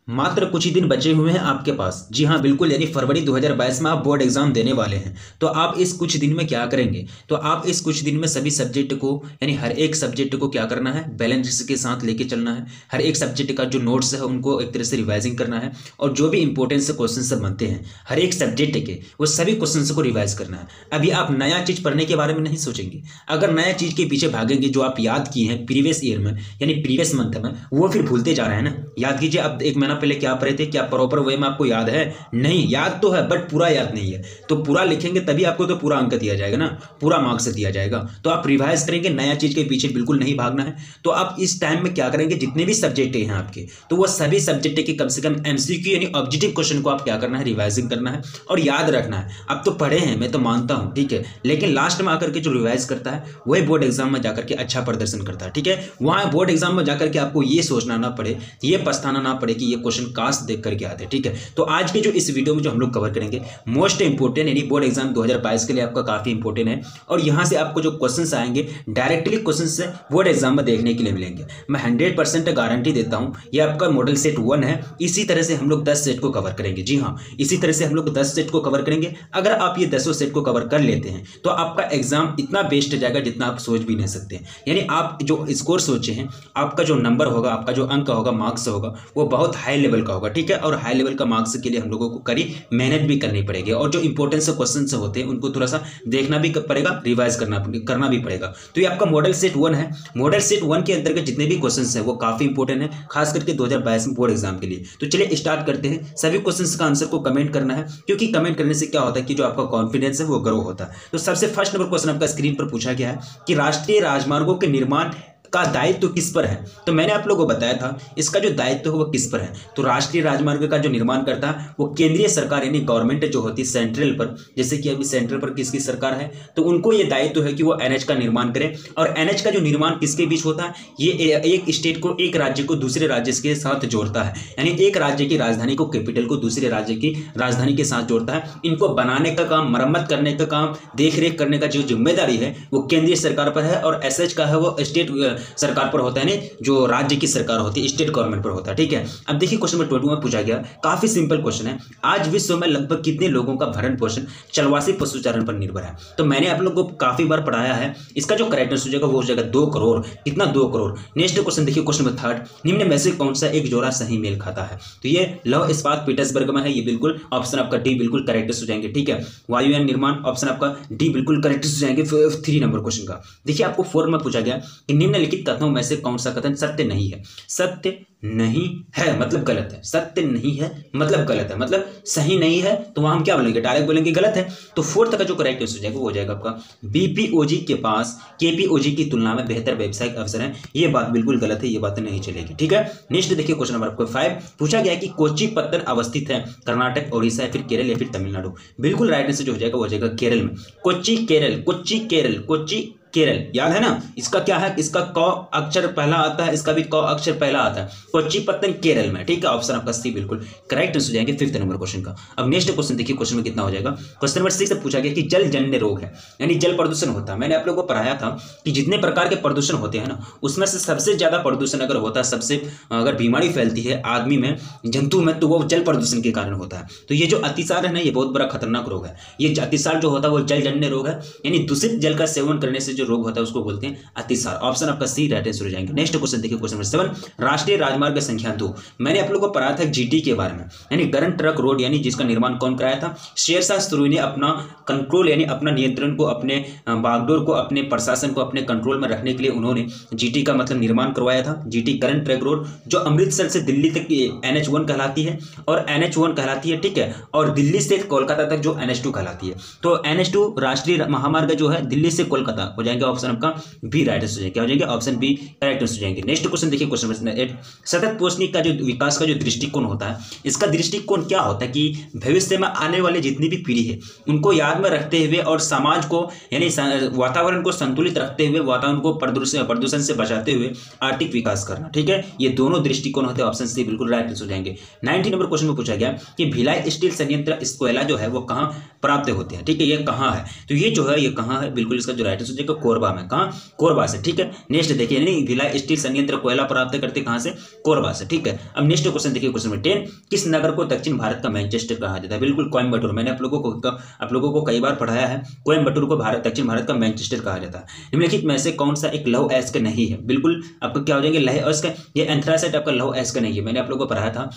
मात्र कुछ ही दिन बचे हुए हैं आपके पास। जी हाँ बिल्कुल, यानी फरवरी 2022 में आप बोर्ड एग्जाम देने वाले हैं। तो आप इस कुछ दिन में क्या करेंगे, तो आप इस कुछ दिन में सभी सब्जेक्ट को, यानी हर एक सब्जेक्ट को क्या करना है, बैलेंस के साथ लेके चलना है। हर एक सब्जेक्ट का जो नोट्स है उनको एक तरह से रिवाइजिंग करना है, और जो भी इंपॉर्टेंट क्वेश्चन से बनते हैं हर एक सब्जेक्ट के, वो सभी क्वेश्चन को रिवाइज करना है। अभी आप नया चीज पढ़ने के बारे में नहीं सोचेंगे। अगर नया चीज के पीछे भागेंगे जो आप याद किए हैं प्रीवियस ईयर में, यानी प्रीवियस मंथ में, वो फिर भूलते जा रहे हैं ना। याद कीजिए, अब एक महीना पहले क्या पढ़े थे, क्या प्रॉपर वे में आपको याद है? नहीं, याद तो है बट पूरा याद नहीं है। तो पूरा लिखेंगे तभी आपको तो पूरा अंक दिया जाएगा ना, पूरा मार्क्स दिया जाएगा। तो आप रिवाइज करेंगे, नया चीज के पीछे बिल्कुल नहीं भागना है। तो आप इस टाइम में क्या करेंगे, जितने भी सब्जेक्ट हैं आपके, तो वो सभी सब्जेक्ट के कम से कम एमसीक्यू यानी ऑब्जेक्टिव क्वेश्चन को आप क्या करना है, रिवाइजिंग करना है और याद रखना है। अब तो पढ़े हैं, मैं तो मानता हूं, ठीक है, लेकिन लास्ट में आकर के जो रिवाइज करता है वही बोर्ड एग्जाम में जाकर के अच्छा प्रदर्शन करता है। ठीक है, वहां बोर्ड एग्जाम में जाकर के आपको ये सोचना ना पड़े, ये पछताना ना पड़े कि ये क्वेश्चन काश देख करके आते। ठीक है, तो आज के जो इस वीडियो में जो हम लोग कवर करेंगे मोस्ट इंपोर्टेंट, यानी बोर्ड एग्जाम 2022 के लिए आपका काफी इंपोर्टेंट है। और यहां से आपको जो क्वेश्चंस आएंगे डायरेक्टली क्वेश्चंस से बोर्ड एग्जाम में देखने के लिए मिलेंगे। मैं 100% गारंटी देता हूं, ये आपका मॉडल सेट 1 है। इसी तरह से हम लोग 10 सेट को कवर करेंगे। जी हाँ, इसी तरह से हम लोग 10 सेट को कवर करेंगे। अगर आप ये 10 सेट को कवर कर लेते हैं तो आपका एग्जाम इतना बेस्ट जाएगा जितना आप सोच भी नहीं सकते। यानी आप जो स्कोर सोचे हैं, आपका जो नंबर होगा, आपका जो अंक होगा, मार्क्स होगा, वो बहुत हाई लेवल का होगा। ठीक है, और हाई लेवल का मार्क्स के लिए हम लोगों को कड़ी मेहनत भी करनी पड़ेगी, और जो इंपॉर्टेंट क्वेश्चन होते हैं उनको थोड़ा सा देखना भी पड़ेगा, रिवाइज करना भी पड़ेगा। तो ये आपका मॉडल सेट 1 है। मॉडल सेट 1 के अंतर्गत जितने भी क्वेश्चन है वो काफी इंपॉर्टेंट है, खास करके 2022 में बोर्ड एग्जाम के लिए। तो चलिए स्टार्ट करते हैं। सभी क्वेश्चन का आंसर को कमेंट करना है, क्योंकि कमेंट करने से क्या होता है कि जो आपका कॉन्फिडेंस है वो ग्रो होता है। तो सबसे फर्स्ट नंबर क्वेश्चन आपका स्क्रीन पर पूछा गया है कि राष्ट्रीय राजमार्गों के निर्माण का दायित्व किस पर है। तो मैंने आप लोगों को बताया था इसका जो दायित्व है वो किस पर है। तो राष्ट्रीय राजमार्ग का जो निर्माण करता है वो केंद्रीय सरकार यानी गवर्नमेंट जो होती है सेंट्रल पर, जैसे कि अभी सेंट्रल पर किसकी सरकार है, तो उनको ये दायित्व है कि वो एनएच का निर्माण करें। और एनएच का जो निर्माण किसके बीच होता है, ये एक स्टेट को, एक राज्य को दूसरे राज्य के साथ जोड़ता है। यानी एक राज्य की राजधानी को, कैपिटल को दूसरे राज्य की राजधानी के साथ जोड़ता है। इनको बनाने का काम, मरम्मत करने का काम, देख रेख करने का जो जिम्मेदारी है वो केंद्रीय सरकार पर है, और एसएच का है वो स्टेट सरकार पर होता है, नहीं जो राज्य की सरकार होती है, स्टेट गवर्नमेंट पर होता है। ठीक है, अब देखिए क्वेश्चन नंबर 22 में पूछा गया, काफी सिंपल क्वेश्चन है। आज विश्व में लगभग कितने लोगों का भरण पोषण चलवासी पशुचारण पर निर्भर है। तो मैंने आप लोगों को काफी बार पढ़ाया है, इसका जो करेक्ट आंसर हो जाएगा वो हो जाएगा 2 करोड़। कितना? 2 करोड़। नेक्स्ट क्वेश्चन देखिए, क्वेश्चन नंबर 3, निम्न में से कौन सा एक जोड़ा सही मेल खाता है। तो ये लौह इस्पात पीटर्सबर्ग में है, ये बिल्कुल ऑप्शन आपका डी बिल्कुल करेक्ट हो जाएंगे। ठीक है, वायुयान निर्माण ऑप्शन आपका डी बिल्कुल करेक्ट हो जाएंगे 3 नंबर क्वेश्चन का। देखिए आपको 4 में पूछा गया कि निम्नलिखित कथनों में से कौन सा कथन सत्य नहीं है। सत्य नहीं है मतलब गलत है, सत्य नहीं है मतलब गलत है, मतलब सही नहीं है, तो वहां हम क्या बोलेंगे, डायरेक्ट बोलेंगे गलत है। तो 4th का जो करेक्ट आंसर हो जाएगा वो हो जाएगा आपका बीपीओजी के पास केपीओजी की तुलना में बेहतर व्यावसायिक अवसर है। ये बात बिल्कुल गलत है, ये बात नहीं चलेगी। ठीक है, नेक्स्ट देखिए क्वेश्चन नंबर आपको 5 पूछा गया कि कोच्चि पत्तन अवस्थित है कर्नाटक, ओडिशा या फिर केरल या फिर तमिलनाडु। बिल्कुल राइट आंसर जो हो जाएगा वो हो जाएगा केरल में। कोच्चि केरल, कोच्चि केरल, कोच्चि केरल, याद है ना। इसका क्या है, इसका क अक्षर पहला आता है, इसका भी क अक्षर पहला आता है। कोच्चिपत्तन केरल में। ठीक है, ऑप्शन आपका सी बिल्कुल करेक्ट आंसर हो जाएंगे 5th नंबर क्वेश्चन का। अब नेक्स्ट क्वेश्चन देखिए, क्वेश्चन में कितना हो जाएगा। क्वेश्चन नंबर 6 से पूछा गया कि जल जन्य रोग है, यानी जल प्रदूषण होता है। मैंने आप लोगों को पढ़ाया था कि जितने प्रकार के प्रदूषण होते हैं ना, उसमें से सबसे ज्यादा प्रदूषण अगर होता है, सबसे अगर बीमारी फैलती है आदमी में, जंतु में, तो वो जल प्रदूषण के कारण होता है। तो ये जो अतिसार है ना, ये बहुत बड़ा खतरनाक रोग है। ये अतिसार जो होता है वो जल जन्य रोग है, यानी दूषित जल का सेवन करने से जो रोग होता है उसको बोलते हैं अतिसार। ऑप्शन आपका सी राइट आंसर हो जाएंगे। नेक्स्ट क्वेश्चन देखिए, क्वेश्चन नंबर 7 राष्ट्रीय राजमार्ग संख्या 2। मैंने आप लोगों को पढ़ाया था जीटी के बारे में, यानी गरन ट्रक रोड, यानी जिसका निर्माण कौन कराया था, शेरशाह सूरी ने अपना कंट्रोल यानी अपना नियंत्रण को, अपने बागडोर को, अपने प्रशासन को अपने कंट्रोल में रखने के लिए उन्होंने जीटी का मतलब निर्माण करवाया था। जीटी गरन ट्रक रोड जो अमृतसर से दिल्ली तक NH1 कहलाती है, और NH1 कहलाती है। ठीक है, और दिल्ली से कोलकाता तक जो NH2 कहलाती है। तो NH2 राष्ट्रीय महामार्ग जो है दिल्ली से कोलकाता हो जाएंगे। ऑप्शन आपका बी राइट आंसर हो जाएगा, क्या हो जाएंगे, ऑप्शन बी करेक्ट आंसर हो जाएंगे। नेक्स्ट क्वेश्चन देखिए, क्वेश्चन नंबर 8 सतत पोषण का जो विकास का जो दृष्टिकोण होता है, इसका दृष्टिकोण क्या होता है कि भविष्य में आने वाले जितनी भी पीढ़ी है उनको याद में रखते हुए और समाज को यानी वातावरण को संतुलित रखते हुए, वातावरण को प्रदूषण से बचाते हुए आर्थिक विकास करना। ठीक है, ये दोनों दृष्टिकोण होते हैं। ऑप्शन सी बिल्कुल राइट आंसर हो जाएंगे। 19 नंबर क्वेश्चन में पूछा गया कि भिलाई स्टील संयंत्र कोयला जो है वो कहाँ प्राप्त होते हैं। ठीक है, ये कहाँ है, तो ये जो है ये कहाँ है, बिल्कुल इसका जो राइट आंसर हो जाएगा कोरबा में। कहाँ? कोरबा से। ठीक है, नेक्स्ट देखिए, यानी भिलाई स्टील संयंत्र कोयला प्राप्त करते कहाँ से? कोरबा से। ठीक है, अब नेक्स्ट क्वेश्चन देखिए, क्वेश्चन नंबर 10, किस नगर को दक्षिण भारत का मैनचेस्टर कहा जाता है? बिल्कुल कोयम्बटूर। मैंने आप लोगों को कई बार पढ़ाया है, कोयम्बटूर को दक्षिण भारत का मैनचेस्टर कहा जाता है। निम्नलिखित में से कौन सा एक लौह अयस्क नहीं है? बिल्कुल आपको क्या हो जाएंगे? लौह अयस्क। ये एंथ्रासाइट आपका लौह अयस्क नहीं है, मैंने आप लोगों को पढ़ाया था।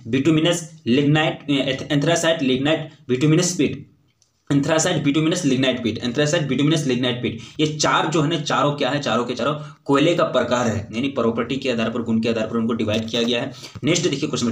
Bituminous lignite, anthracite, lignite, bituminous पीट, एंथ्रासाइट, बिटुमिनस, लिग्नाइट पीट, एंथ्रासाइट, बिटुमिनस, लिग्नाइट पीट, ये चार जो है ना, चारों क्या है? चारों के चारों कोयले का प्रकार है, यानी प्रॉपर्टी के आधार पर, गुण के आधार पर उनको डिवाइड किया गया है। नेक्स्ट देखिए क्वेश्चन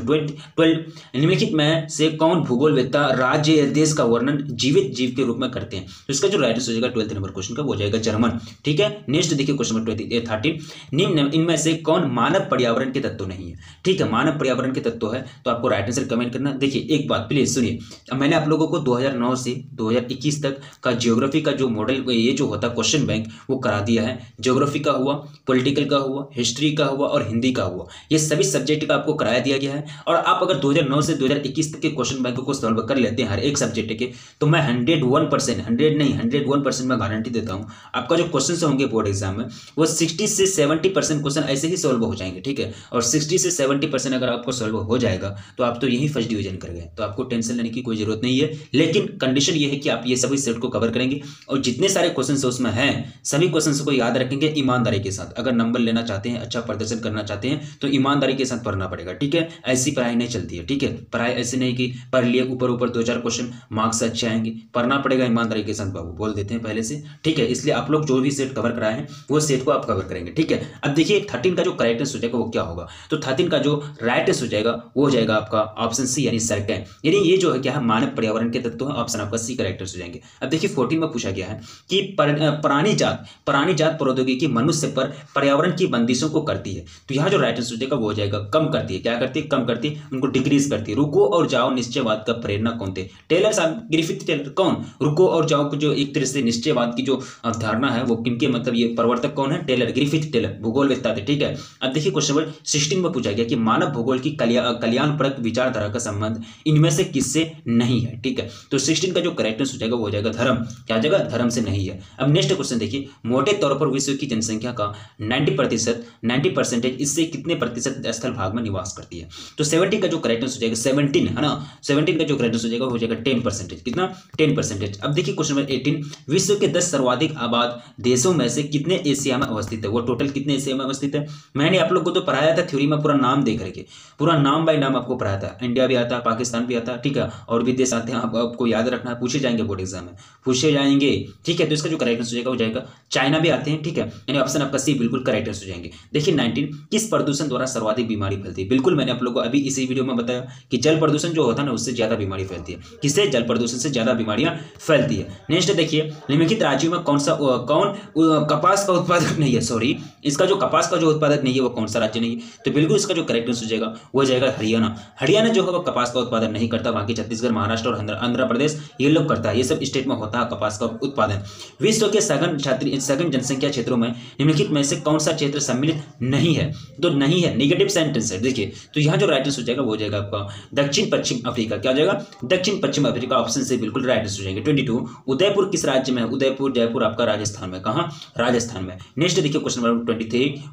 12, निम्नलिखित में से कौन भूगोलवेत्ता राज्य या देश का वर्णन जीवित जीव के रूप में करते हैं? तो इसका जो राइट आंसर हो जाएगा 12 नंबर क्वेश्चन का, वो हो जाएगा जर्मन। ठीक है, नेक्स्ट देखिए क्वेश्चन नंबर 13, निम्न इनमें से कौन मानव पर्यावरण के तत्व नहीं है? ठीक है, मानव पर्यावरण के तत्व है, तो आपको राइट आंसर कमेंट करना। देखिए एक बात प्लीज सुनिए, मैंने आप लोगों को 2009 से 2021 तक का ज्योग्राफी का जो मॉडल, ये जो होता है क्वेश्चन बैंक, वो करा दिया है। ज्योग्राफी का हुआ, पॉलिटिकल का हुआ, हिस्ट्री का हुआ और हिंदी का हुआ, ये सभी सब्जेक्ट का आपको कराया दिया गया है। और आप अगर 2009 से 2021 तक के क्वेश्चन बैंक को सॉल्व कर लेते हैं हर एक सब्जेक्ट के, तो मैं 101%, 100 नहीं 101% मैं गारंटी देता हूँ, आपका जो क्वेश्चन होंगे बोर्ड एग्जाम में, वो 60 से 70% क्वेश्चन ऐसे ही सॉल्व हो जाएंगे। ठीक है, और 60 से 70% अगर आपको सॉल्व हो जाएगा तो आप तो यही फर्स्ट डिवीजन कर गए, तो आपको टेंशन लेने की कोई जरूरत नहीं है। लेकिन कंडीशन ये है कि आप ये सभी सेट को कवर करेंगे और जितने सारे क्वेश्चंस उसमें हैं सभी क्वेश्चंस को याद रखेंगे ईमानदारी के साथ। अगर नंबर लेना चाहते हैं, अच्छा प्रदर्शन करना चाहते हैं, तो ईमानदारी के साथ पढ़ना पड़ेगा। ठीक है, ऐसी पढ़ाई नहीं चलती है। ठीक है, पढ़ाई ऐसी नहीं कि पढ़ लिए ऊपर ऊपर 2-4 क्वेश्चन मार्क्स अच्छे आएंगे, पढ़ना पड़ेगा ईमानदारी के साथ, बाबू बोल देते हैं पहले से। ठीक है, इसलिए आप लोग जो भी सेट कवर कराए हैं वो सेट को आप कवर करेंगे। ठीक है, अब देखिए 13 का जो करेक्ट आंसर हो जाएगा वो क्या होगा? तो 13 का जो राइट आंसर हो जाएगा वो हो जाएगा आपका ऑप्शन सी, यानी सर्टेन, यानी ये जो है क्या है? मानव पर्यावरण के तत्व है, ऑप्शन आपका सी करेक्ट आंसर हो जाएंगे। अब देखिए 14 में पूछा गया है कि प्राणी जात प्रौद्योगिकी मनुष्य पर पर्यावरण की बंदिशों को करती है, तो यहाँ जो राइट आंसर हो जाएगा वो हो जाएगा कम करती है। क्या करती है? कम करती है, उनको डिक्रीज करती है। रुको और जाओ निश्चयवाद का प्रेरणा कौन थे? टेलर साहब, ग्रिफिथ टेलर। कौन? रुको और जाओ को जो एक तरह से निश्चयवाद की जो अवधारणा है वो किनके, मतलब ये प्रवर्तक कौन है? टेलर, ग्रिफिथ टेलर, भूगोलवेत्ता थे। ठीक है, अब देखिए क्वेश्चन नंबर 16 में पूछा गया कि मानव भूगोल की कल्याणपरक विचारधारा का संबंध इनमें से किससे नहीं है? ठीक है, तो 16 का जो करेक्ट आंसर हो जाएगा वो हो जाएगा धर्म। क्या जगह? धर्म से नहीं है। अब नेक्स्ट क्वेश्चन देखिए, मोटे तौर पर विश्व की जनसंख्या का 90% इससे कितने प्रतिशत स्थल भाग में निवास करती है? तो 70 का जो करेक्ट आंसर हो जाएगा 17 है ना, 17 का जो करेक्ट आंसर हो जाएगा हो जाएगा 10%। कितना? 10%। अब देखिए क्वेश्चन नंबर 18, विश्व के 10 सर्वाधिक आबाद देशों में से कितने एशिया में अवस्थित है? वो टोटल कितने एशिया में अवस्थित है? मैंने आप लोग को तो पढ़ाया था थ्योरी में, पूरा नाम देख रखे, पूरा नाम बाय नाम आपको पढ़ाया था। इंडिया भी आता है, पाकिस्तान भी आता है, ठीक है, और भी देश आते हैं, आपको याद रखना है, पूछे जाएंगे बोर्ड एग्जाम में, पूछे जाएंगे। ठीक है, तो इसका जो करेक्ट आंसर हो जाएगा हो जाएगा चाइना भी आते हैं। ठीक है, यानी ऑप्शन आपका सी बिल्कुल करेक्ट आंसर हो जाएंगे। देखिए 19, किस प्रदूषण द्वारा सर्वाधिक बीमारी फैलती है? बिल्कुल मैंने आप लोगों को अभी इसी वीडियो में बताया कि जल प्रदूषण जो होता है ना, उससे ज्यादा बीमारी फैलती है। किससे? जल प्रदूषण से ज्यादा बीमारियां फैलती है। नेक्स्ट देखिए, निम्नलिखित राज्यों में कौन कपास का उत्पादक नहीं है? सॉरी, इसका जो कपास का जो उत्पादक नहीं है वो कौन सा राज्य नहीं है? तो बिल्कुल इसका जो करेक्ट आंसर हो जाएगा वो जाएगा हरियाणा। हरियाणा जो है वो कपास का उत्पादन नहीं करता, बाकी छत्तीसगढ़, महाराष्ट्र और आंध्र प्रदेश ये लोग करता है। ये सब स्टेट में होता है कपास का उत्पादन। विश्व के सघन जनसंख्या क्षेत्रों में निम्नलिखित में से कौन सा क्षेत्र सम्मिलित नहीं है? तो नहीं है, नेगेटिव सेंटेंस है। देखिए, तो यहाँ जो राइट आंसर हो जाएगा वो हो जाएगा आपका दक्षिण पश्चिम अफ्रीका। क्या हो जाएगा? दक्षिण पश्चिम अफ्रीका, ऑप्शन से बिल्कुल राइट आंसर हो जाएंगे। 22, उदयपुर किस राज्य में है? उदयपुर, जयपुर आपका राजस्थान में। कहाँ? राजस्थान में। नेक्स्ट देखिए क्वेश्चन नंबर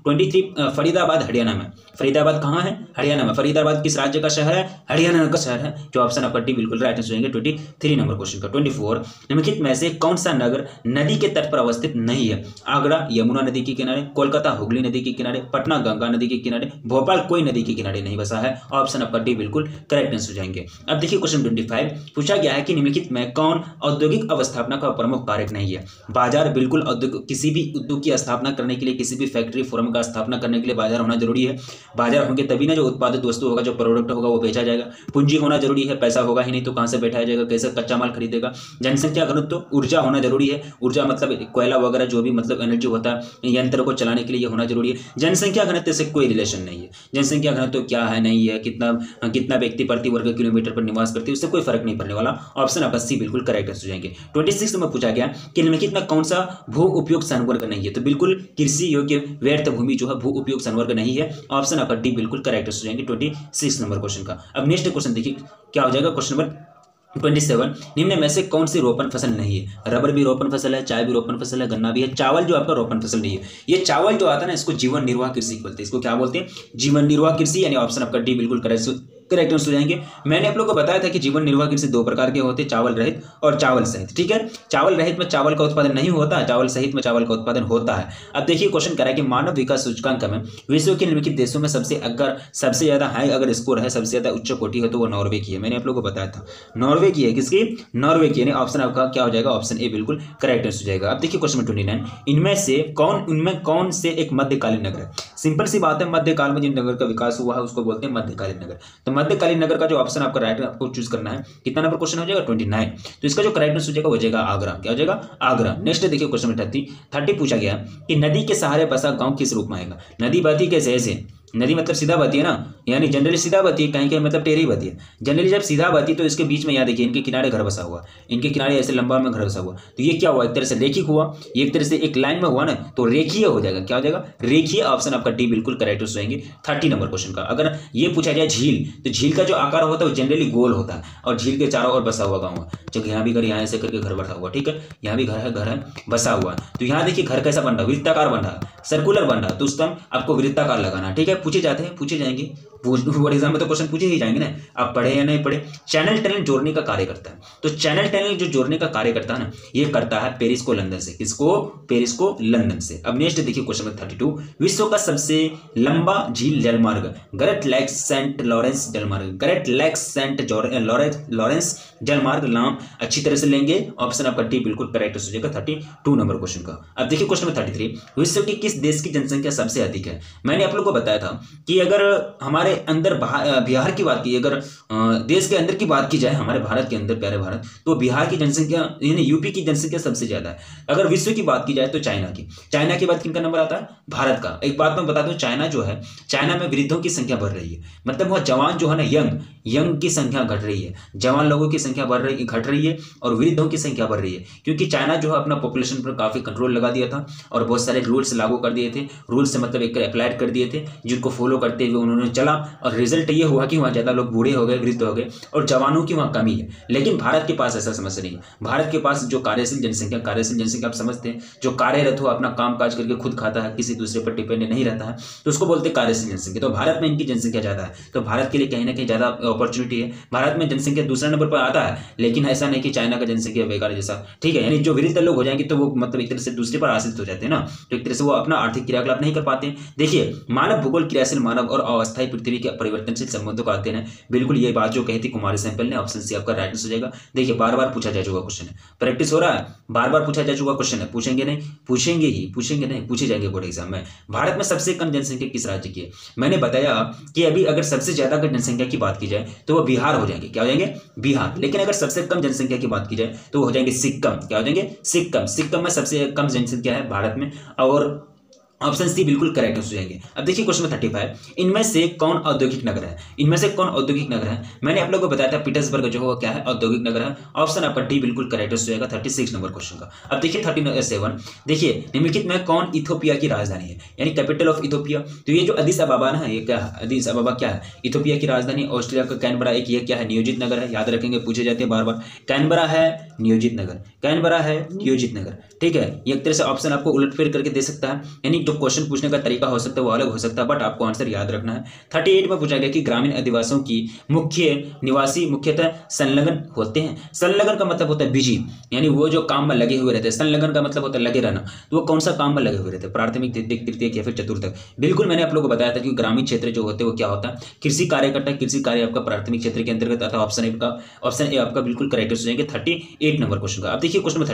23, फरीदाबाद हरियाणा में। फरीदाबाद कहाँ है? हरियाणा में। फरीदाबाद किस राज्य का शहर है? हरियाणा का शहर है, जो ऑप्शन आपका डी बिल्कुल राइट आंसर हो जाएंगे 23 नंबर क्वेश्चन का। 24, निम्नलिखित में से कौन सा नगर नदी के तट पर अवस्थित नहीं है? आगरा यमुना नदी के किनारे, कोलकाता हुगली नदी के किनारे, पटना गंगा नदी के किनारे, भोपाल कोई नदी के किनारे नहीं बसा है। ऑप्शन आपका डी बिल्कुल करेक्ट आंसर हो जाएंगे। अब देखिए क्वेश्चन 25, पूछा गया है कि निम्नलिखित में कौन औद्योगिक अवस्थापना का प्रमुख कारक नहीं है? बाजार, बिल्कुल औद्योगिक, किसी भी उद्योग की स्थापना करने के लिए, किसी भी फैक्ट्री फॉर्म का स्थापना करने के लिए बाजार होना जरूरी है। बाजार होंगे तभी ना जो उत्पादित वस्तु होगा, जो प्रोडक्ट होगा वो बेचा जाएगा। पूंजी होना जरूरी है, पैसा होगा ही नहीं तो कहां से बैठाया जाएगा, कैसे कच्चा माल खरीदेगा। जनसंख्या घनत्व, ऊर्जा होना जरूरी है। ऊर्जा मतलब कोयला वगैरह जो भी मतलब एनर्जी होता है यंत्र को चलाने के लिए होना जरूरी है। जनसंख्या घनत्व से कोई रिलेशन नहीं है। जनसंख्या घनत्व क्या है नहीं है, कितना व्यक्ति प्रति वर्ग किलोमीटर पर निवास करते हैं, उससे कोई फर्क नहीं पड़ने वाला। ऑप्शन आपका सी बिल्कुल करेक्ट हो जाएंगे। 26 में पूछा गया कि निम्नलिखित में कौन सा भू उपयोग संवर्ग नहीं है? तो बिल्कुल कृषि योग्य व्यर्थ भूमि जो है भू उपयोग संवर्ग नहीं है। ऑप्शन आपका डी बिल्कुल करेक्ट हो जाएंगे 26 नंबर क्वेश्चन का। अब नेक्स्ट क्वेश्चन देखिए क्या हो जाएगा, क्वेश्चन नंबर 27 निम्न में से कौन सी रोपण फसल नहीं है? रबर भी रोपण फसल है, चाय भी रोपण फसल है, गन्ना भी है, चावल जो आपका रोपण फसल नहीं है। ये चावल जो आता है ना, इसको जीवन निर्वाह कृषि बोलते हैं। इसको क्या बोलते हैं? जीवन निर्वाह कृषि, यानी ऑप्शन आपका डी बिल्कुल करेक्ट आंसर हो जाएंगे। मैंने आप लोगों को बताया था कि जीवन निर्वाह कृषि दो प्रकार के होते हैं, चावल रहित और चावल सहित। ठीक है, चावल रहित में चावल का उत्पादन नहीं होता है, चावल सहित में चावल का उत्पादन होता है। अब देखिए क्वेश्चन कह रहा है कि मानव विकास सूचकांक में विश्व के निम्नलिखित देशों में सबसे ज्यादा हाई अगर स्कोर है, सबसे ज्यादा उच्च कोटि है, तो वो नॉर्वे की है। मैंने आप लोगों को बताया था नॉर्वे की है। किसकी? नॉर्वे की। यानी ऑप्शन आपका क्या हो जाएगा? ऑप्शन ए बिल्कुल करेक्ट आंसर हो जाएगा। अब देखिए क्वेश्चन 29 उनमें कौन से एक मध्यकालीन नगर है? सिंपल सी बात है, मध्यकाल में जिन नगर का विकास हुआ है उसको बोलते हैं मध्यकालीन नगर। तो मध्यकालीन नगर का जो ऑप्शन आपका राइट आपको चूज करना है। कितना नंबर क्वेश्चन हो जाएगा? 29। तो इसका जो करेक्ट आंसर हो जाएगा वो जाएगा आगरा। क्या हो जाएगा? आगरा। नेक्स्ट देखिए क्वेश्चन 30 पूछा गया कि नदी के सहारे बसा गांव किस रूप में आएगा? नदी बहती कैसे? ऐसे नदी मतलब सीधा बहती है ना, यानी जनरली सीधा बहती है, कहीं कहीं मतलब टेढ़ी बहती है। जनरली जब सीधा बहती है तो इसके बीच में याद देखिए इनके किनारे घर बसा हुआ, इनके किनारे ऐसे लंबा में घर बसा हुआ, तो ये क्या हुआ? एक तरह से रेखिक हुआ, एक तरह से एक लाइन में हुआ ना, तो रेखीय हो जाएगा। क्या हो जाएगा? रेखीय। ऑप्शन आपका डी बिल्कुल करेक्ट हो जाएंगे 30 नंबर क्वेश्चन का। अगर ये पूछा जाए झील, तो झील का जो आकार होता है वो जनरली गोल होता है, और झील के चारों ओर बसा हुआ गाँव है। जब यहाँ भी घर, यहाँ ऐसे करके घर बसा हुआ, ठीक है, यहाँ भी घर है बसा हुआ। तो यहाँ देखिए घर कैसा बन रहा है? वृत्ताकार बन रहा है, सर्कुलर बन रहा है, तो उस टाइम आपको वृत्ताकार लगाना। ठीक है, पूछे जाते हैं, पूछे जाएंगे, बोर्ड एग्जाम में तो क्वेश्चन पूछे ही जाएंगे ना, आप पढ़े या नहीं पढ़े। चैनल टनल जोड़ने का कार्य करता है, तो चैनल टनल जो जोड़ने का कार्य करता है ना, ये करता है पेरिस को लंदन से। किसको? पेरिस को लंदन से। अब नेक्स्ट देखिए क्वेश्चन नंबर 32 विश्व का सबसे लंबा झील जलमार्ग ग्रेट लेक्स सेंट लॉरेंस जलमार्ग। ग्रेट लेक्स सेंट लॉरेंस जलमार्ग नाम अच्छी तरह से लेंगे। ऑप्शन आपका डी बिल्कुल करेक्ट हो जाएगा 32 नंबर क्वेश्चन का। अब देखिए क्वेश्चन नंबर 33 विश्व की किस देश की जनसंख्या सबसे अधिक है? मैंने आप लोगों को बताया था कि अगर हमारे अंदर बिहार की बात की, अगर देश के अंदर की बात की जाए, हमारे भारत के अंदर, प्यारे भारत, तो बिहार की जनसंख्या यानी यूपी की जनसंख्या सबसे ज्यादा है। अगर विश्व की बात की जाए तो चाइना के बाद किनका नंबर आता है? भारत का। एक बात मैं बता दूं, चाइना जो है, चाइना में वृद्धों की संख्या बढ़ रही है, मतलब वह जवान जो है ना, यंग की संख्या घट रही है, जवान लोगों की संख्या घट रही है, और वृद्धों की संख्या बढ़ रही है, क्योंकि चाइना जो है अपना पॉपुलेशन पर काफी कंट्रोल लगा दिया था और बहुत सारे रूल्स लागू कर दिए थे। रूल्स से मतलब एक अप्लाइड कर दिए थे, जिनको फॉलो करते हुए उन्होंने चला, और रिजल्ट ये हुआ कि वहाँ ज्यादा लोग बूढ़े हो गए, वृद्ध हो गए, और जवानों की वहाँ कमी है। लेकिन भारत के पास ऐसा समस्या नहीं है। भारत के पास जो कार्यशील जनसंख्या आप समझते हैं, जो कार्यरत हो, अपना काम काज करके खुद खाता है, किसी दूसरे पर डिपेंड नहीं रहता है, तो उसको बोलते हैं कार्यशील जनसंख्या। तो भारत में इनकी जनसंख्या ज्यादा है, तो भारत के लिए कहीं ना कहीं ज्यादा अपॉर्चुनिटी है। भारत में जनसंख्या दूसरा नंबर पर आता है, लेकिन ऐसा नहीं कि चाइना का जनसंख्या बेकार जैसा, ठीक है, यानी जो वृद्ध लोग हो जाएंगे तो वो मतलब एक तरह से दूसरे पर आश्रित हो जाते हैं ना, तो एक तरह से वो अपना आर्थिक क्रियाकलाप नहीं कर पाते हैं। देखिए मानव भूगोल क्रियाशील मानव और अस्थायी पृथ्वी के परिवर्तनशील संबंधों का अध्ययन है। बिल्कुल ये बात जो कही थी कुमारी सैंपल ने, ऑप्शन सी आपका राइट आंसर हो जाएगा। देखिए बार बार पूछा जा चुका क्वेश्चन है, प्रैक्टिस हो रहा है, बार बार पूछा जा चुका क्वेश्चन है, पूछेंगे नहीं, पूछे जाएंगे बोर्ड एग्जाम में। भारत में सबसे कम जनसंख्या किस राज्य की है? मैंने बताया कि अभी अगर सबसे ज्यादा अगर जनसंख्या की बात की जाए तो वो बिहार हो जाएंगे। क्या हो जाएंगे? बिहार। लेकिन अगर सबसे कम जनसंख्या की बात की जाए तो वो हो जाएंगे सिक्किम। क्या हो जाएंगे? सिक्किम में सबसे कम जनसंख्या है भारत में, और ऑप्शन सी बिल्कुल करेक्ट हो जाएंगे। अब देखिए क्वेश्चन 35 इनमें से कौन औद्योगिक नगर है? इनमें से कौन औद्योगिक नगर है? मैंने आप लोगों को बताया था पीटर्सबर्ग जो है क्या है? औद्योगिक नगर है। ऑप्शन आपका डी बिल्कुल करेक्ट हो जाएगा 36 नंबर क्वेश्चन का। अब देखिए 37 देखिए निम्नलिखित में कौन इथियोपिया की राजधानी है, यानी कैपिटल ऑफ इथियोपिया? तो ये जो अदिस अबाबा है, ये क्या है? अदिस अबाबा क्या है? इथियोपिया की राजधानी। ऑस्ट्रेलिया का कैनबरा एक ये क्या है? नियोजित नगर है। याद रखेंगे, पूछे जाते हैं बार बार। कैनबरा है नियोजित नगर, कैनबरा है नियोजित नगर, ठीक है। ये एक तरह से ऑप्शन आपको उलटफेर करके दे सकता है, यानी जो क्वेश्चन पूछने का तरीका हो सकता है वो अलग हो सकता है, बट आपको आंसर याद रखना है। 38 में पूछा गया कि ग्रामीण आदिवासियों की निवासी मुख्यतः संलग्न होते हैं। संलग्न का मतलब होता है बिजी, यानी वो जो काम में लगे हुए रहते हैं। संलग्न का मतलब होता है लगे रहना, तो वो कौन सा काम में लगे हुए रहते हैं? प्राथमिक, द्वितीयक, तृतीयक या फिर चतुर्थक। बिल्कुल मैंने आप लोगों को बताया था कि ग्रामीण क्षेत्र जो होते हैं वो क्या होता है? कृषि कार्य करता है। कृषि कार्य आपका प्राथमिक क्षेत्र के अंतर्गत आता है। ऑप्शन ए आपका बिल्कुल करेक्ट हो जाएंगे 38 नंबर क्वेश्चन का। अब देखिए क्वेश्चन नंबर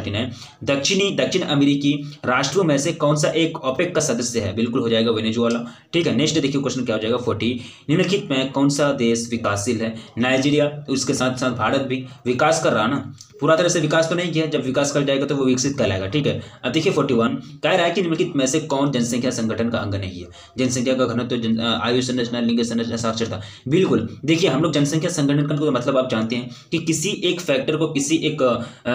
39 दक्षिण अमेरिकी राष्ट्रों में से कौन सा एक ओपेक का सदस्य है? बिल्कुल हो जाएगा वेनेजुएला, ठीक है। नेक्स्ट देखिए क्वेश्चन क्या हो जाएगा 40 निम्नलिखित में कौन सा देश विकासशील है? नाइजीरिया, उसके साथ साथ भारत भी विकास कर रहा ना, पूरा तरह से विकास तो नहीं किया, जब विकास कर जाएगा तो वो विकसित कहलाएगा। ठीक है, अब देखिए 41 कह रहा है कि निम्नलिखित में से कौन जनसंख्या संगठन का अंग नहीं है। जनसंख्या का घनत्व, आयु संरचना, लिंग संरचना, साक्षरता। बिल्कुल, देखिए हम लोग जनसंख्या संगठन का तो मतलब आप जानते हैं कि किसी एक फैक्टर को, किसी एक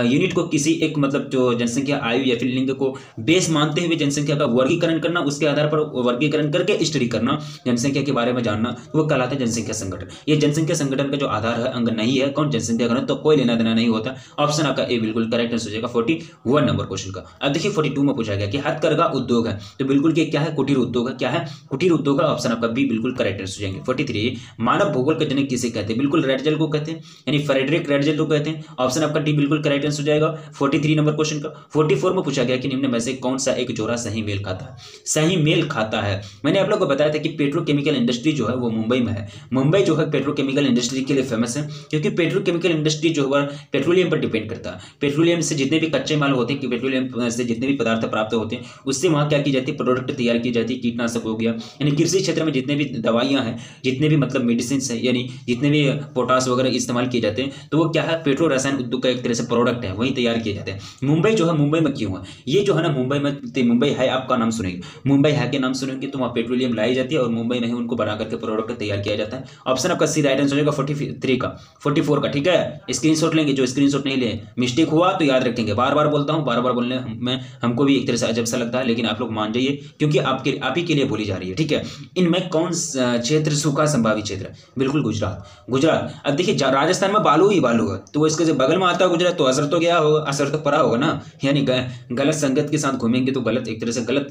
यूनिट को, किसी एक मतलब जो जनसंख्या, आयु या फिर लिंग को बेस मानते हुए जनसंख्या का वर्गीकरण करना, उसके आधार पर वर्गीकरण करके स्टडी करना, जनसंख्या के बारे में जानना, वो कहलाता है जनसंख्या संगठन। ये जनसंख्या संगठन का जो आधार है, अंग नहीं है कौन, जनसंख्या घनत्व, तो कोई लेना देना नहीं होता। ऑप्शन आपका ए बिल्कुल करेक्ट आंसर हो जाएगा 41 नंबर क्वेश्चन का। अब देखिए 42 में पूछा गया कि हथकरघा उद्योग है, तो बिल्कुल क्या है, कुटीर उद्योग है। क्या है, कुटीर उद्योग है। ऑप्शन आपका बी बिल्कुल करेक्ट आंसर हो जाएंगे। 43 मानव भूगोल का जनक किसे कहते हैं, बिल्कुल रेडजल को कहते हैं, यानी फ्रेडरिक रेडजल को कहते हैं। ऑप्शन आपका डी बिल्कुल करेक्ट आंसर हो जाएगा 43 नंबर क्वेश्चन का। 44 में पूछा गया कि निम्न में से कौन सा एक जोड़ा सही मेल खाता है, सही मेल खाता है। मैंने आप लोग को बताया था कि पेट्रोकेमिकल इंडस्ट्री जो है वो मुंबई में है। मुंबई जो है पेट्रोकेमिकल इंडस्ट्री के लिए फेमस है, क्योंकि पेट्रोकेमिकल इंडस्ट्री जो है पेट्रोलियम पर डिपेंड करता है। पेट्रोलियम से जितने भी कच्चे माल होते हैं, कि पेट्रोलियम से जितने भी पदार्थ प्राप्त होते हैं, उससे वहाँ क्या की जाती है, प्रोडक्ट तैयार की जाती है। कीटनाशक हो गया, यानी कृषि क्षेत्र में जितने भी दवाइयाँ हैं, जितने भी मतलब मेडिसिन है, यानी जितने भी पोटास वगैरह इस्तेमाल किए जाते हैं, तो वो क्या है, पेट्रो रसायन उद्योग का एक तरह से प्रोडक्ट है, वही तैयार किए जाते हैं। मुंबई जो है, मुंबई में क्यों है, ये जो है ना, मुंबई में, मुंबई है आपका नाम सुनेंगे, मुंबई है के नाम सुनेंगे तो वहाँ पेट्रोलियम लाई जाती है और मुंबई में ही उनको बना करके प्रोडक्ट तैयार किया जाता है। ऑप्शन आपका सी राइट आंसर हो जाएगा 43 का, 44 का। ठीक है, स्क्रीनशॉट लेंगे, जो स्क्रीनशॉट नहीं ले, मिस्टेक हुआ तो याद रखेंगे। बार बार बोलता हूँ, बार बार बोलने में हमको भी एक तरह से अजब सा लगता है, लेकिन आप लोग मान जाइए, क्योंकि आप ही के लिए बोली जा रही है। ठीक है, इनमें कौन क्षेत्र सूखा संभावित क्षेत्र, बिल्कुल गुजरात। गुजरात। अब देखिए राजस्थान में बालू ही बालू है, तो वो इसके बगल में आता है गुजरात, तो असर तो गया होगा, असर तो पड़ा होगा ना। यानी गलत संगत के साथ घूमेंगे तो गलत, एक तरह से गलत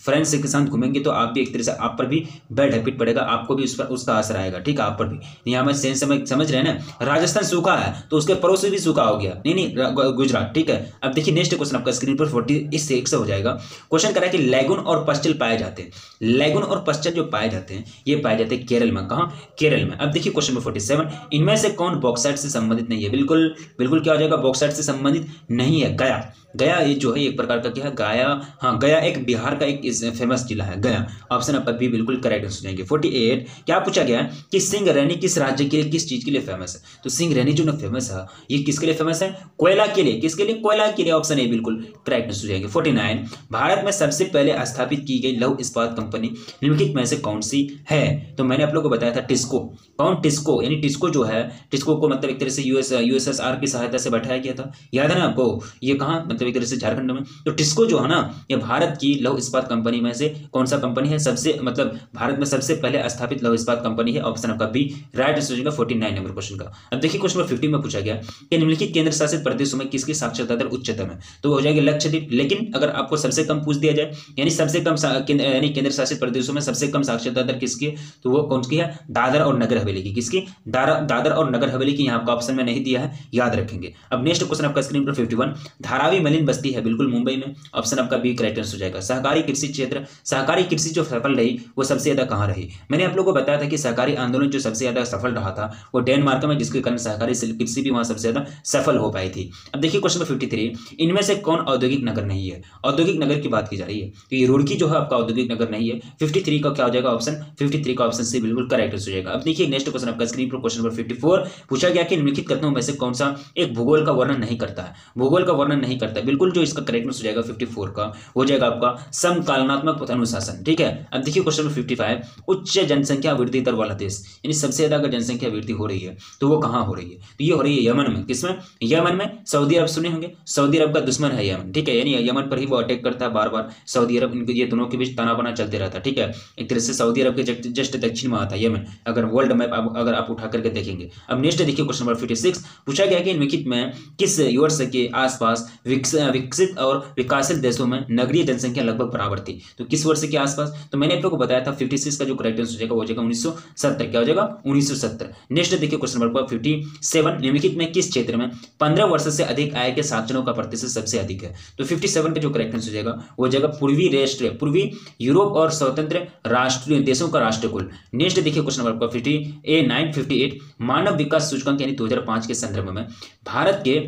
फ्रेंड्स के साथ घूमेंगे तो आप भी एक तरह से, आप पर भी बैड हैबिट पड़ेगा, आपको भी उस पर उसका असर आएगा। ठीक है, आप पर भी। यहाँ में सेंस समझ रहे हैं ना, राजस्थान सूखा है तो उसके पड़ोस से भी सूखा हो गया, नहीं गुजरात। ठीक है, अब देखिए नेक्स्ट क्वेश्चन आपका स्क्रीन पर 46 से हो जाएगा। क्वेश्चन करा है कि लैगून और पस्टल पाए जाते हैं। लैगून और पस्टल जो पाए जाते हैं, ये पाए जाते हैं केरल में। कहाँ, केरल में। अब देखिए क्वेश्चन नंबर 47, इनमें से कौन बॉक्साइट से संबंधित नहीं है, बिल्कुल बिल्कुल क्या हो जाएगा, बॉक्साइट से संबंधित नहीं है। गया, गया ये जो है एक प्रकार का क्या है, गया, हाँ गया एक बिहार का एक फेमस जिला है, गया। ऑप्शन आपका बी बिल्कुल करेक्ट आंसर जाएंगे। 48 क्या पूछा गया कि सिंह रैनी किस राज्य के लिए, किस चीज के लिए फेमस है, तो सिंह रैनी जो ना फेमस है, ये किसके लिए फेमस है, कोयला के लिए। किसके लिए, कोयला के लिए। ऑप्शन ए बिल्कुल करेक्ट आंसर जाएंगे। 49 भारत में सबसे पहले स्थापित की गई लौह इस्पात कंपनी निम्नलिखित में से कौन सी है, तो मैंने आप लोगों को बताया था टिस्को। कौन, टिस्को, यानी टिस्को जो है, टिस्को को मतलब एक तरह से यूएसएसआर की सहायता से बैठाया गया था, याद है ना आपको, ये कहाँ, मतलब एक तरह से झारखंड में। तो टिस्को जो है ना, ये भारत की लौह इस्पात कंपनी में से कौन सा कंपनी है, सबसे मतलब भारत में सबसे पहले स्थापित लौह इस्पात कंपनी है। ऑप्शन आपका बी राइट आंसर होगा 49 नंबर क्वेश्चन का। अब देखिए क्वेश्चन नंबर 50 में पूछा गया कि निम्नलिखित केंद्र शासित प्रदेशों में किसकी साक्षरता दर उच्चतम है, तो हो जाएगी लक्षद्वीप। लेकिन अगर आपको सबसे कम पूछ दिया जाए, यानी सबसे कम यानी केंद्र शासित प्रदेशों में सबसे कम साक्षरता दर किसकी है, तो वो कौन सी है, दादर और नगर हवेली की। किसकी, दादर और नगर हवेली की। यहाँ आपका ऑप्शन में नहीं दिया है, याद रखेंगे। अब नेक्स्ट क्वेश्चन आपका स्क्रीन पर 51 धारावी मलिन बस्ती है, बिल्कुल मुंबई में। ऑप्शन आपका बी करेक्ट आंसर हो जाएगा। सहकारी कृषि क्षेत्र, सहकारी कृषि जो सफल रही वो सबसे ज्यादा कहाँ रही, मैंने आप लोगों को बताया था कि सहकारी आंदोलन जो सबसे ज्यादा सफल रहा था वो डेनमार्क में, जिसके कारण सहकारी कृषि भी वहां सबसे ज्यादा सफल हो पाई थी। अब देखिए क्वेश्चन नंबर 53 इनमें से कौन औद्योगिक नगर नहीं है, औद्योगिक नगर की बात की जा रही है, तो ये रुड़की जो है आपका औद्योगिक नगर नहीं है। 53 का क्या हो जाएगा, ऑप्शन 53 का ऑप्शन सी बिल्कुल करेक्ट हो जाएगा। अब देखिए नेक्स्ट क्वेश्चन आपका स्क्रीन पर क्वेश्चन नंबर 54 पूछा गया कि निम्नलिखित कथनों में से कौन सा एक भूगोल का वर्णन नहीं करता है, भूगोल का वर्णन नहीं करता है। बिल्कुल जो इसका करेक्ट हो जाएगा 54 का हो जाएगा आपका समकालनात्मक अनुशासन। ठीक है, अब देखिए क्वेश्चन नंबर 55 उच्च जनसंख्या वृद्धि दर वाला देश, यानी सबसे ज्यादा अगर जनसंख्या वृद्धि हो रही है तो वो कहाँ हो रही है, तो ये हो रही है यमन में। किसमें, यमन में। सऊदी अरब सुने होंगे, सऊदी अरब का दुश्मन है यमन। ठीक है, यानी यमन पर ही वो अटैक करता है बार बार। सऊदी अरब, इनके ये दोनों के बीच तनाव चलते रहता है। ठीक है, एक तरह से सऊदी अरब के जस्ट दक्षिण में आता है यमन, अगर वर्ल्ड मैप अगर आप उठा करके देखेंगे। अब नेक्स्ट देखिए क्वेश्चन नंबर 56 पूछा गया कि निम्नलिखित में किस वर्ष के आसपास विकसित और विकासित देशों में नगरीय जनसंख्या लगभग बराबर थी, तो किस वर्ष के आसपास, तो मैंने आप लोगों को बताया था 56 का जो करेक्ट आंसर हो जाएगा वो हो जाएगा 1970। क्या हो जाएगा, 1970। नेक्स्ट देखिए क्वेश्चन नंबर 57 निम्नलिखित में किस क्षेत्र में 15 वर्ष से अधिक आय के साक्षरों का प्रतिशत सबसे अधिक है, तो 57 का जो करेक्ट आंसर हो जाएगा वो जाएगा पूर्वी यूरोप और स्वतंत्र राष्ट्रीय देशों का राष्ट्रकुल। नेक्स्ट देखिए क्वेश्चन नंबर 58 मानव विकास सूचकांक यानी 2005 के संदर्भ में भारत के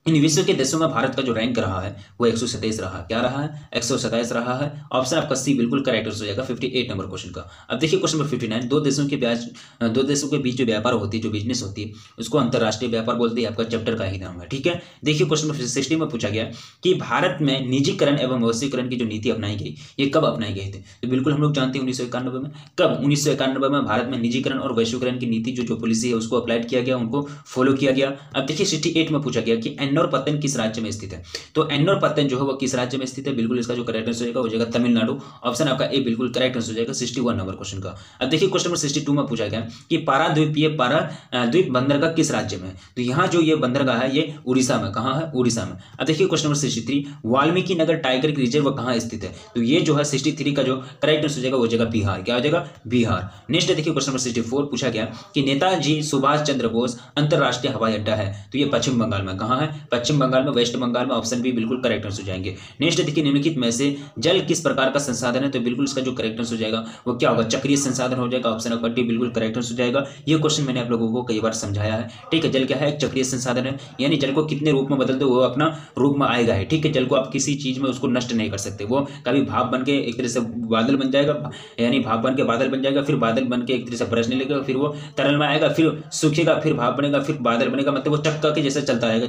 इन विश्व के देशों में भारत का जो रैंक रहा है वो 127 रहा। क्या रहा है? 127 रहा है। ऑप्शन आपका सी बिल्कुल करेक्ट हो जाएगा 58 नंबर क्वेश्चन का। अब देखिए क्वेश्चन नंबर 59, दो देशों के बीच जो व्यापार होती है, जो बिजनेस होती है, उसको अंतर्राष्ट्रीय व्यापार बोलते हैं। आपका चैप्टर का ही नाम है, ठीक है। देखिए क्वेश्चन नंबर 60 में पूछा गया कि भारत में निजीकरण एवं वैश्वीकरण की जो नीति अपनाई गई, ये कब अपनाई गई थी? तो बिल्कुल हम लोग जानते हैं 1991 में। कब? 1991 में भारत में निजीकरण और वैश्वीकरण की नीति जो पॉलिसी है उसको अप्लाइड किया गया, उनको फॉलो किया गया। अब देखिए 68 में पूछा गया कि एन्नोर पत्तन किस राज्य में स्थित है? तो एन्नोर पत्तन जो है वो किस राज्य में स्थित है? बिल्कुल इसका जो करेक्ट आंसर हो जाएगा तमिलनाडु। ऑप्शन आपका ए बिल्कुल करेक्ट आंसर हो जाएगा 61 नंबर क्वेश्चन का। अब देखिए क्वेश्चन नंबर 62 में पूछा गया कि पाराद्वीप बंदरगाह किस राज्य में है? तो यहाँ जो ये बंदरगाह है ये उड़ीसा में। कहाँ है? उड़ीसा में। अब देखिए question number 63, Valmiki Nagar tiger reserve कहाँ स्थित है? तो ये जो है 63 का जो करेक्ट आंसर हो जाएगा वो हो जाएगा बिहार। क्या हो जाएगा? बिहार। नेक्स्ट देखिए क्वेश्चन नंबर 64 पूछा गया कि नेताजी सुभाष चंद्र बोस अंतरराष्ट्रीय हवाई अड्डा है, तो ये पश्चिम बंगाल में। कहाँ है? पश्चिम बंगाल में, वेस्ट बंगाल में। ऑप्शन बी बिल्कुल करेक्ट आंसर हो जाएंगे। नेक्स्ट देखिए निम्नलिखित में से जल किस प्रकार का संसाधन है? तो बिल्कुल इसका जो करेक्ट आंसर हो जाएगा वो क्या होगा? चक्रीय संसाधन हो जाएगा। ऑप्शन नंबर डी बिल्कुल करेक्ट आंसर हो जाएगा। ये क्वेश्चन मैंने आप लोगों को कई बार समझाया है, ठीक है। जल क्या है? एक चक्रीय संसाधन है, यानी जल को कितने रूप में बदल दो वो अपना रूप में आएगा है, ठीक है। जल को आप किसी चीज में उसको नष्ट नहीं कर सकते, वो कभी भाप बन के एक तरह से बादल बन जाएगा, यानी भाप बन के बादल बन जाएगा, फिर बादल बन के एक तरह से बरसने लगेगा, फिर वो तरल में आएगा, फिर सूखेगा, फिर भाप बनेगा, फिर बादल बनेगा, मतलब वो चक्का के जैसे चलता रहेगा,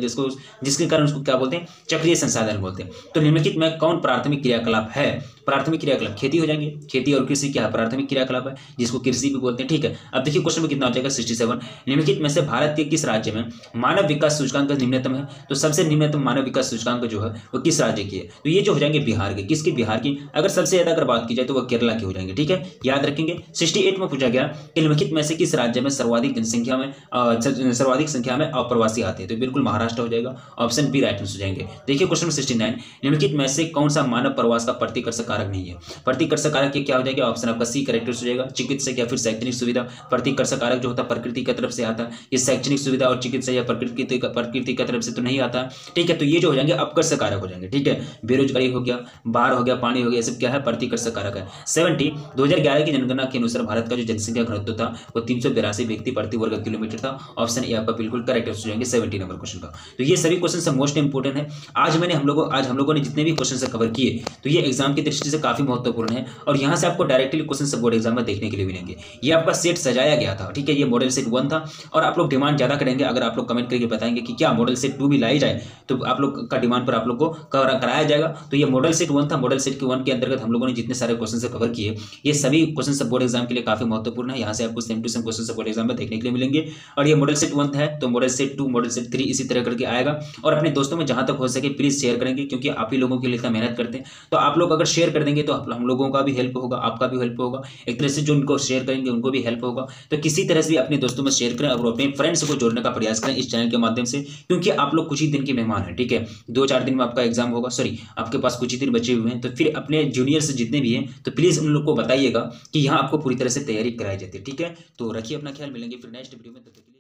जिसके कारण उसको क्या बोलते हैं? चक्रीय संसाधन बोलते हैं। तो निम्नलिखित में कौन प्राथमिक क्रियाकलाप है? प्राथमिक क्रियाकलाप खेती हो जाएंगे। खेती और कृषि क्या है? प्राथमिक क्रियाकलाप है, जिसको कृषि भी बोलते हैं, ठीक है। अब देखिए क्वेश्चन में कितना हो जाएगा 67, निम्नलिखित में से भारत के किस राज्य में मानव विकास सूचकांक निम्नतम है? तो सबसे निम्नतम मानव विकास सूचकांक जो है वो किस राज्य की है? तो ये जो हो जाएंगे बिहार के। किसकी? बिहार की। अगर सबसे ज्यादा अगर बात की जाए तो वह केरला की हो जाएंगे, ठीक है, याद रखेंगे। 68 में पूछा गया कि निम्नलिखित में से किस राज्य में सर्वाधिक संख्या में अप्रवासी आते हैं? तो बिल्कुल महाराष्ट्र हो जाएगा। ऑप्शन बी राइट आंसर हो जाएंगे। देखिए क्वेश्चन 69, निम्नलिखित में से कौन सा मानव प्रवास का प्रतिकर्षक कारक नहीं है? प्रतिकर्षक कारक क्या हो जाएगा? ऑप्शन आपका सी करेक्ट हो जाएगा। चिकित्सक या फिर शैक्षणिक सुविधा। प्रतिकर्षक कारक जो होता है प्रकृति की तरफ से आता है, ये शैक्षणिक सुविधा और चिकित्सा या प्रकृति की तरफ से तो नहीं आता, ठीक है। तो ये जो हो जाएंगे अपकर्षक कारक हो जाएंगे, ठीक है। बेरोजगारी हो गया, बाढ़ हो गया, पानी हो गया, ये सब क्या है? प्रतिकर्षक कारक है। 70, 2011 की जनगणना के अनुसार भारत का जो जनसंख्या घनत्व था वो 382 व्यक्ति प्रति वर्ग किलोमीटर था। ऑप्शन ए आपका बिल्कुल करेक्ट हो जाएंगे 70 नंबर क्वेश्चन का। तो ये सभी क्वेश्चन मोस्ट इंपोर्टेंट है। आज हम लोगों ने जितने भी क्वेश्चन कवर किए तो ये एग्जाम की दृष्टि से काफी महत्वपूर्ण है, और यहाँ से आपको डायरेक्टली क्वेश्चन बोर्ड एग्जाम में देखने के लिए मिलेंगे। ये आपका सेट सजाया गया था, ठीक है। ये मॉडल सेट 1 था, और आप लोग डिमांड ज्यादा करेंगे। अगर आप लोग कमेंट करके बताएंगे कि क्या मॉडल सेट 2 भी लाई जाए, तो आप लोग का डिमांड पर आप लोग को कराया जाएगा। तो ये मॉडल सेट 1 था। मॉडल सेट के 1 के अंतर्गत हम लोगों ने जितने सारे क्वेश्चन कवर किए, ये सभी क्वेश्चन बोर्ड एग्जाम के लिए काफी महत्वपूर्ण है। यहाँ से आपको same to same question board exam में देखने के लिए मिलेंगे। और ये मॉडल सेट 1 है, तो मॉडल सेट 2, मॉडल सेट 3 इसी तरह करके आएगा। और अपने दोस्तों में जहां तक हो सके प्लीज शेयर करेंगे, क्योंकि आप ही लोगों के लिए इतना मेहनत करते हैं। तो आप लोग अगर शेयर कर देंगे तो हम लोगों का भी हेल्प होगा, आपका भी हेल्प होगा। एक तरह से जो उनको शेयर करेंगे उनको भी हेल्प होगा। तो किसी तरह से भी अपने दोस्तों में शेयर करें और अपने फ्रेंड्स को जोड़ने का प्रयास करें इस चैनल के माध्यम से, क्योंकि आप लोग कुछ ही दिन के मेहमान हैं, ठीक है। 2-4 दिन में आपका एग्जाम होगा, सॉरी आपके पास कुछ ही दिन बचे हुए हैं। तो फिर अपने जूनियर्स जितने भी हैं तो प्लीज उन लोग को बताइएगा कि यहाँ आपको पूरी तरह से तैयारी कराई जाती है, ठीक है। तो रखिए अपना ख्याल, मिलेंगे फिर नेक्स्ट वीडियो में, तब तक के लिए।